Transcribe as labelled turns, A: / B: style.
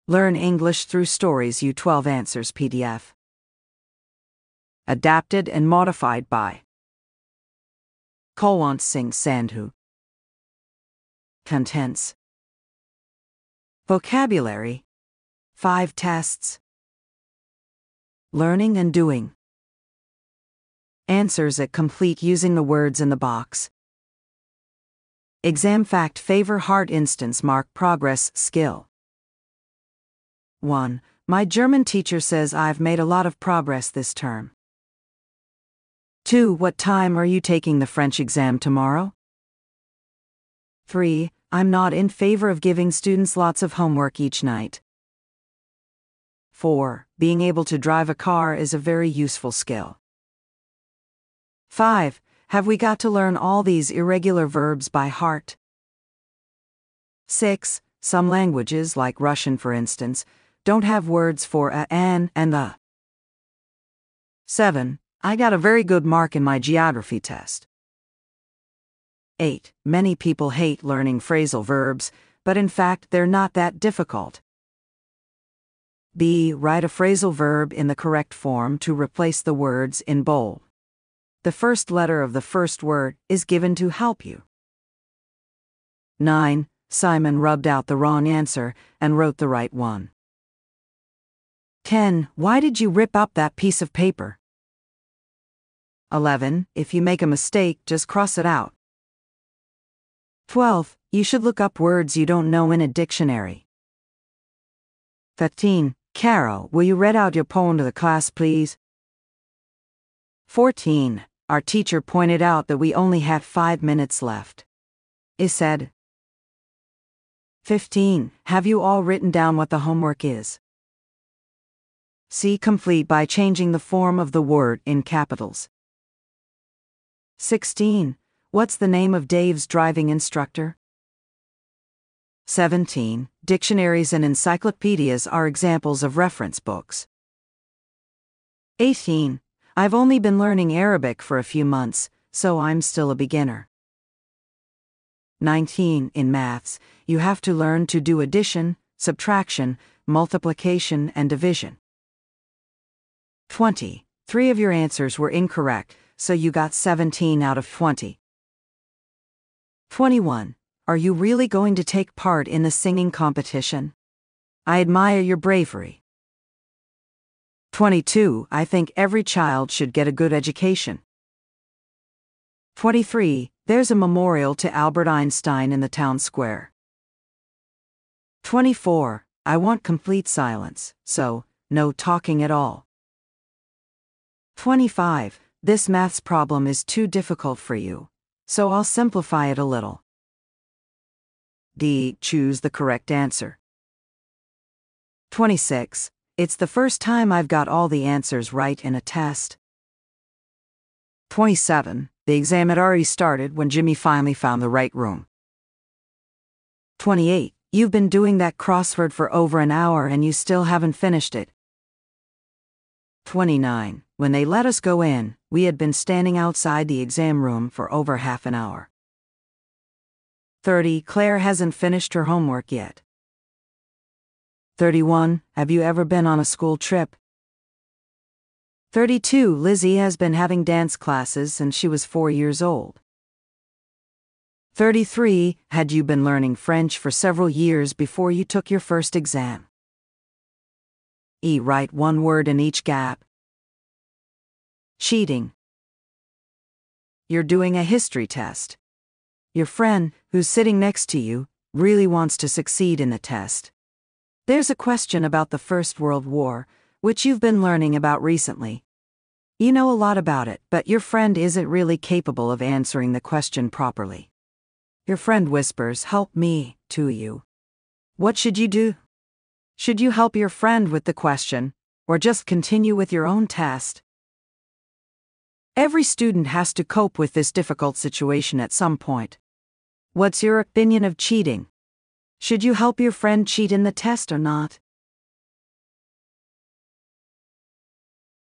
A: Learn English through Stories U12 Answers PDF. Adapted and modified by Kulwant Singh Sandhu. Contents: Vocabulary, 5 tests. Learning and doing. Answers at complete using the words in the box. Exam fact: favor heart instance mark progress skill. 1. My German teacher says I've made a lot of progress this term. 2. What time are you taking the French exam tomorrow? 3. I'm not in favor of giving students lots of homework each night. 4. Being able to drive a car is a very useful skill. 5. Have we got to learn all these irregular verbs by heart? 6. Some languages, like Russian for instance, don't have words for a, an, and the. 7. I got a very good mark in my geography test. 8. Many people hate learning phrasal verbs, but in fact they're not that difficult. B. Write a phrasal verb in the correct form to replace the words in bold. The first letter of the first word is given to help you. 9. Simon rubbed out the wrong answer and wrote the right one. 10. Why did you rip up that piece of paper? 11. If you make a mistake, just cross it out. 12. You should look up words you don't know in a dictionary. 15. Carol, will you read out your poem to the class, please? 14. Our teacher pointed out that we only had 5 minutes left. He said. 15. Have you all written down what the homework is? See complete by changing the form of the word in capitals. 16. What's the name of Dave's driving instructor? 17. Dictionaries and encyclopedias are examples of reference books. 18. I've only been learning Arabic for a few months, so I'm still a beginner. 19. In maths, you have to learn to do addition, subtraction, multiplication, and division. 20. 3 of your answers were incorrect, so you got 17 out of 20. 21. Are you really going to take part in the singing competition? I admire your bravery. 22. I think every child should get a good education. 23. There's a memorial to Albert Einstein in the town square. 24. I want complete silence, so no talking at all. 25. This maths problem is too difficult for you, so I'll simplify it a little. D. Choose the correct answer. 26. It's the first time I've got all the answers right in a test. 27. The exam had already started when Jimmy finally found the right room. 28. You've been doing that crossword for over an hour and you still haven't finished it. 29. When they let us go in, we had been standing outside the exam room for over half an hour. 30. Claire hasn't finished her homework yet. 31. Have you ever been on a school trip? 32. Lizzie has been having dance classes since she was 4 years old. 33. Had you been learning French for several years before you took your first exam? E. Write one word in each gap. Cheating. You're doing a history test. Your friend, who's sitting next to you, really wants to succeed in the test. There's a question about the First World War, which you've been learning about recently. You know a lot about it, but your friend isn't really capable of answering the question properly. Your friend whispers, "Help me," to you. What should you do? Should you help your friend with the question, or just continue with your own test? Every student has to cope with this difficult situation at some point. What's your opinion of cheating? Should you help your friend cheat in the test or not?